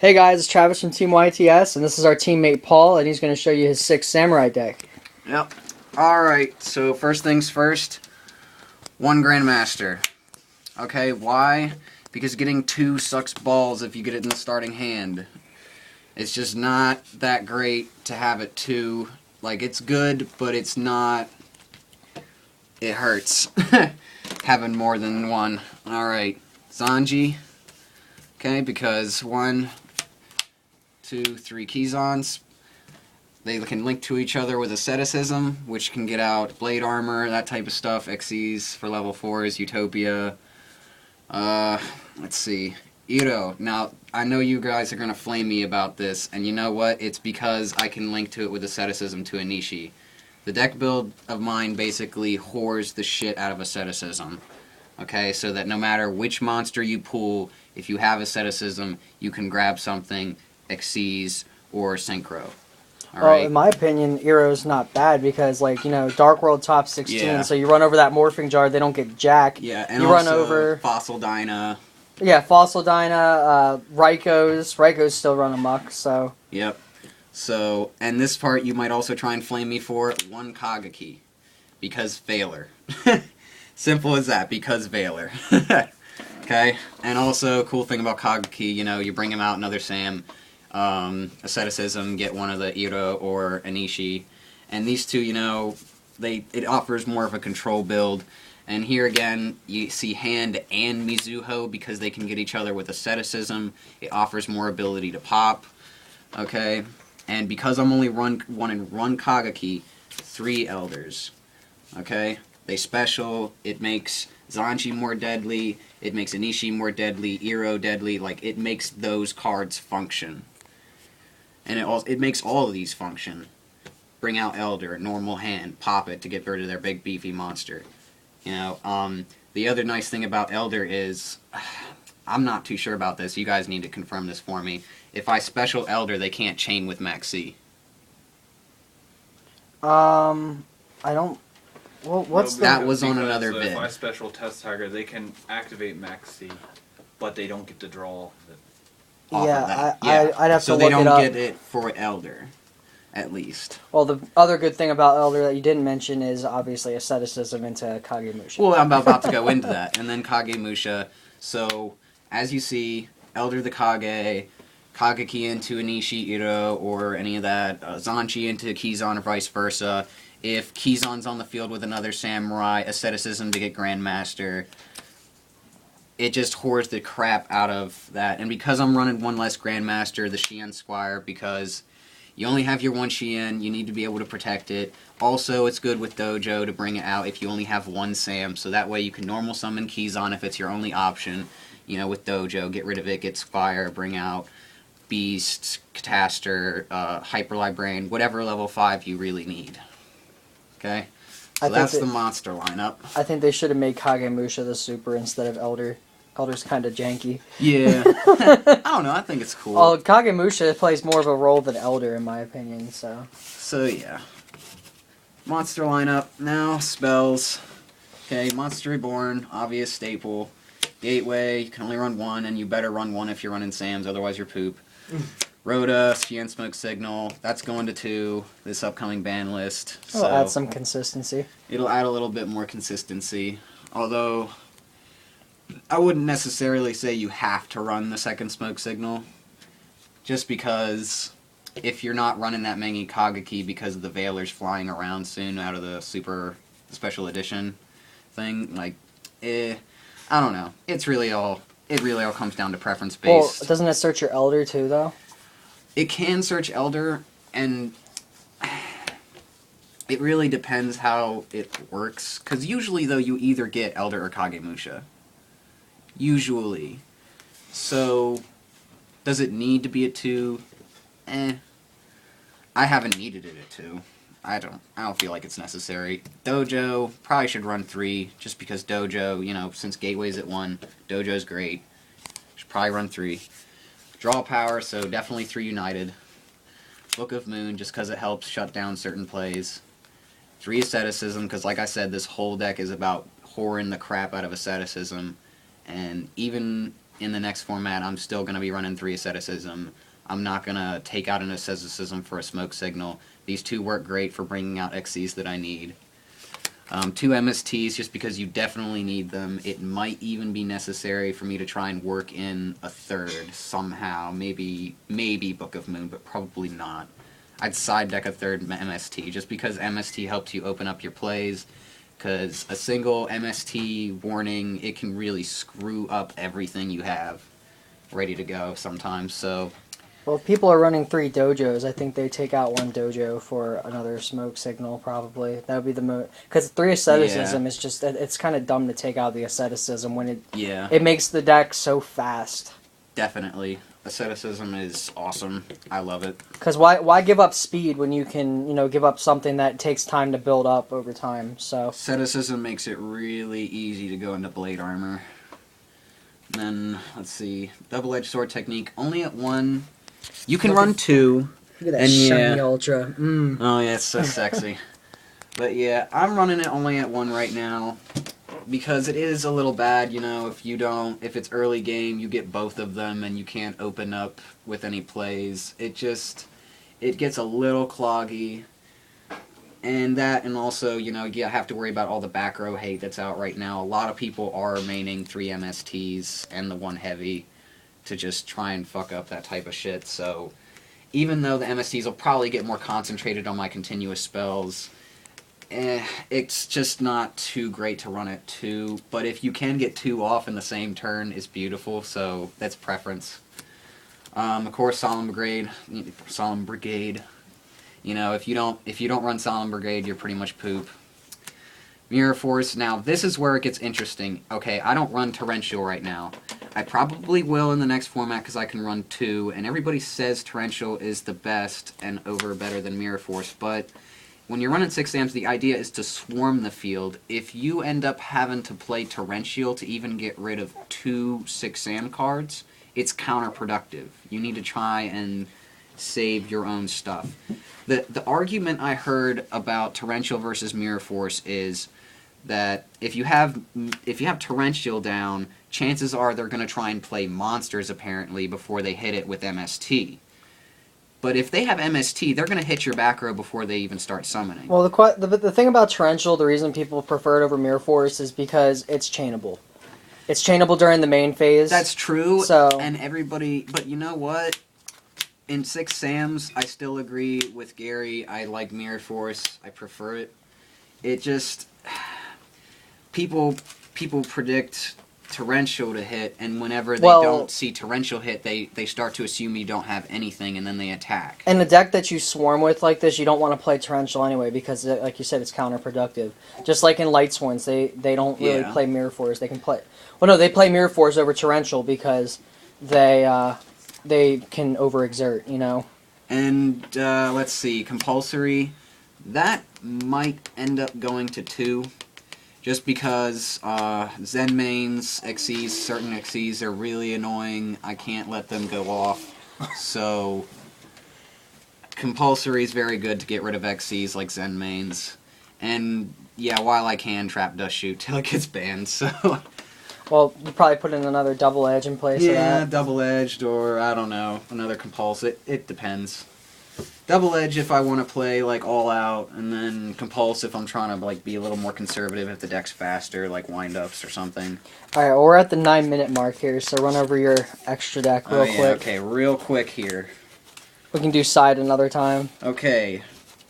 Hey guys, it's Travis from Team YTS, and this is our teammate Paul, and he's going to show you his 6 Samurai deck. Yep. Alright, so first things first, 1 Grandmaster. Okay, why? Because getting 2 sucks balls if you get it in the starting hand. It's just not that great to have it 2. Like, it's good, but it's not... It hurts. Having more than 1. Alright, Zanji. Okay, because 1, 2, 3 Kizons. They can link to each other with asceticism, which can get out blade armor, that type of stuff. Xyz for level 4s, Utopia. Let's see. Iro. Now, I know you guys are going to flame me about this, and you know what? It's because I can link to it with asceticism to Anishi. The deck build of mine basically whores the shit out of asceticism. Okay, so that no matter which monster you pull, if you have asceticism, you can grab something, Xyz or Synchro. Well, in my opinion, Iroh's not bad because, Dark World top 16, Yeah. so you run over that Morphing Jar, they don't get jack. Yeah, and you also run over Fossil Dyna. Yeah, Fossil Dyna, Raikou still run amok, so... Yep. So, and this part you might also try and flame me for 1 Kageki. Because Valor. Simple as that, because Valor. Okay? And also, cool thing about Kageki, you bring him out another Sam, asceticism, get one of the Iro or Anishi. And these two, it offers more of a control build. And here again, you see Hand and Mizuho because they can get each other with asceticism. It offers more ability to pop. Okay? And because I'm only running 1 Kageki, 3 Elders. Okay? They special, it makes Zanji more deadly, it makes Anishi more deadly, Iro deadly, like, it makes those cards function. And it makes all of these function. Bring out Elder, normal hand, pop it to get rid of their big beefy monster. The other nice thing about Elder is, I'm not too sure about this, you guys need to confirm this for me. If I special Elder, they can't chain with Maxi. I don't... Well, what's No, the... That was on another If vid. I special Test Tiger, they can activate Maxi, but they don't get to draw it. Yeah, Of that. I'd have to so look they it don't up. get it for Elder, at least. Well, the other good thing about Elder that you didn't mention is obviously asceticism into Kagemusha. Well, I'm about to go into that. And then Kagemusha. So, as you see, Elder the Kage, Kageki into Anishi Iro, or any of that, Zanchi into Kizon or vice versa. If Kizon's on the field with another Samurai, asceticism to get Grandmaster. It just whores the crap out of that. And because I'm running 1 less Grandmaster, the Shien Squire, because you only have your 1 Shien, you need to be able to protect it. Also, it's good with Dojo to bring it out if you only have 1 Sam, so that way you can normal summon Kizon if it's your only option. With Dojo, get rid of it, get Squire, bring out Beast, Catastor, Hyper Librarian, whatever level 5 you really need. Okay? So that's the monster lineup. I think they should have made Kagemusha the super instead of Elder. Elder's kind of janky. Yeah. I don't know, I think it's cool. Well, Kagemusha plays more of a role than Elder, in my opinion, so... So, yeah. Monster lineup. Now, spells. Okay, Monster Reborn, obvious staple. Gateway, you can only run 1, and you better run 1 if you're running Sams, otherwise you're poop. Rhoda, Shien Smoke Signal, that's going to 2, this upcoming ban list. It'll add some consistency. It'll add a little bit more consistency. Although, I wouldn't necessarily say you have to run the second Smoke Signal. Just because if you're not running that many Kageki because of the Veilers flying around soon out of the super special edition thing, I don't know. It really all comes down to preference based. Well, doesn't it search your Elder too, though? It can search Elder, and it really depends how it works. Because usually, though, you either get Elder or Kagemusha. Usually. So, does it need to be at 2? I haven't needed it at 2. I don't feel like it's necessary. Dojo, probably should run 3, just because Dojo, since Gateway's at 1, Dojo's great. Should probably run 3. Draw power, so definitely 3 United. Book of Moon, just because it helps shut down certain plays. 3 Asceticism, because like I said, this whole deck is about whoring the crap out of Asceticism. And even in the next format, I'm still going to be running 3 Asceticism. I'm not going to take out an Asceticism for a Smoke Signal. These 2 work great for bringing out XCs that I need. 2 MSTs, just because you definitely need them. It might even be necessary for me to try and work in a 3rd somehow. Maybe Book of Moon, but probably not. I'd side deck a 3rd MST, just because MST helps you open up your plays. Because a single MST warning, it can really screw up everything you have ready to go sometimes. So, Well, if people are running 3 dojos, I think they take out 1 dojo for another smoke signal, probably. That would be the most... Because 3 asceticism is just... It's kind of dumb to take out the asceticism when it makes the deck so fast. Definitely. Asceticism is awesome. I love it. Because why give up speed when you can, give up something that takes time to build up over time, so... Asceticism makes it really easy to go into Blade Armor. And then, let's see, Double-Edged Sword Technique, only at 1. You can run 2. Look at that shiny Ultra. Oh yeah, it's so sexy. But yeah, I'm running it only at 1 right now. Because it is a little bad, if it's early game, you get both of them and you can't open up with any plays. It gets a little cloggy. And also, you have to worry about all the back row hate that's out right now. A lot of people are maining 3 MSTs and the 1 heavy to just try and fuck up that type of shit. So even though the MSTs will probably get more concentrated on my continuous spells, it's just not too great to run at 2, but if you can get 2 off in the same turn, it's beautiful, so that's preference. Of course, Solemn Brigade. If you don't run Solemn Brigade, you're pretty much poop. Mirror Force. Now, this is where it gets interesting. Okay, I don't run Torrential right now. I probably will in the next format because I can run 2, and everybody says Torrential is the best and better than Mirror Force, but when you're running 6 Sams, the idea is to swarm the field. If you end up having to play Torrential to even get rid of 2 6 Sam cards, it's counterproductive. You need to try and save your own stuff. The argument I heard about Torrential versus Mirror Force is that if you have Torrential down, chances are they're going to try and play monsters, apparently, before they hit it with MST. But if they have MST, they're going to hit your back row before they even start summoning. Well, the thing about Torrential, the reason people prefer it over Mirror Force is because it's chainable. It's chainable during the main phase. That's true, so... and everybody... But you know what? In 6 Sams, I still agree with Gary. I like Mirror Force. I prefer it. It just... People predict Torrential to hit, and whenever they don't see Torrential hit, they start to assume you don't have anything, and then they attack. And the deck that you swarm with like this, you don't want to play Torrential anyway, because, like you said, it's counterproductive. Just like in Light Sworns, they don't really play Mirror Force. They can play... Well, no, they play Mirror Force over Torrential because they can overexert, And, let's see, Compulsory, that might end up going to 2. Just because Zen mains, Xyz, certain Xyz are really annoying. I can't let them go off. So, Compulsory is very good to get rid of Xyz like Zen mains. And, yeah, while I can, Trap does shoot till it gets banned, so... Well, you probably put in another Double Edge in place of that. Yeah, double-edged, or, I don't know, another Compulse. It depends. Double Edge if I want to play like all out, and then Compulse if I'm trying to like be a little more conservative if the deck's faster, like wind-ups or something. Alright, well, we're at the 9-minute mark here, so run over your extra deck real quick. Okay, real quick here. We can do side another time. Okay,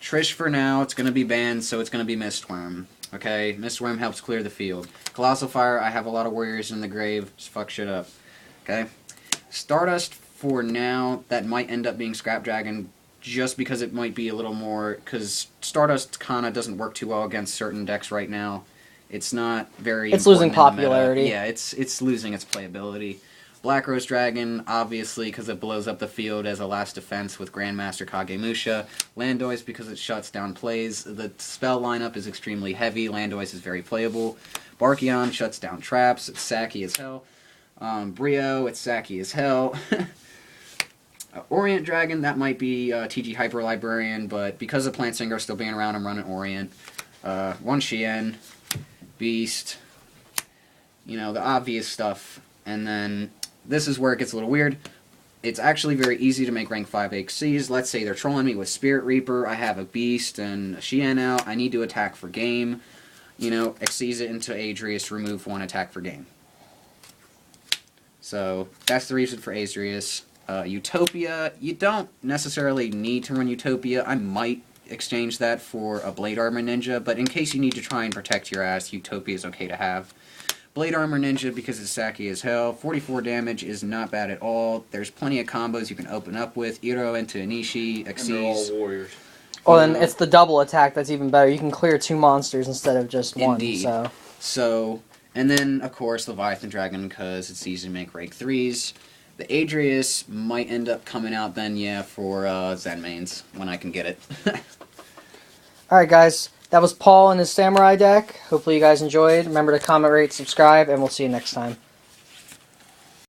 Trish for now, it's going to be banned, so it's going to be Mistworm. Okay, Mistworm helps clear the field. Colossal Fire, I have a lot of warriors in the grave, just fuck shit up. Okay, Stardust for now, that might end up being Scrap Dragon, just because it might be a little more, because Stardust kind of doesn't work too well against certain decks right now. It's not very It's losing important in the popularity. meta. Yeah, it's losing its playability. Black Rose Dragon, obviously, because it blows up the field as a last defense with Grandmaster Kagemusha. Landoise, because it shuts down plays. The spell lineup is extremely heavy. Landoise is very playable. Barkion shuts down traps. It's sacky as hell. Brio, it's sacky as hell. Orient Dragon, that might be TG Hyper Librarian, but because of Plant Singer still being around, I'm running Orient. One Shien, Beast, the obvious stuff. And then this is where it gets a little weird. It's actually very easy to make rank 5 Xyzs. Let's say they're trolling me with Spirit Reaper. I have a Beast and a Xian out. I need to attack for game. You know, Xyz it into Adrius, remove 1 attack for game. So that's the reason for Adrius. Utopia, you don't necessarily need to run Utopia. I might exchange that for a Blade Armor Ninja, but in case you need to try and protect your ass, Utopia is okay to have. Blade Armor Ninja, because it's sacky as hell, 44 damage is not bad at all. There's plenty of combos you can open up with. Iro into Inishi, And they're all Xyz. warriors. Oh, and it's the double attack that's even better. You can clear 2 monsters instead of just 1. Indeed. So, and then, of course, Leviathan Dragon, because it's easy to make rank 3s. The Adrius might end up coming out then, yeah, for Zen mains, when I can get it. Alright, guys. That was Paul and his Samurai deck. Hopefully you guys enjoyed. Remember to comment, rate, subscribe, and we'll see you next time.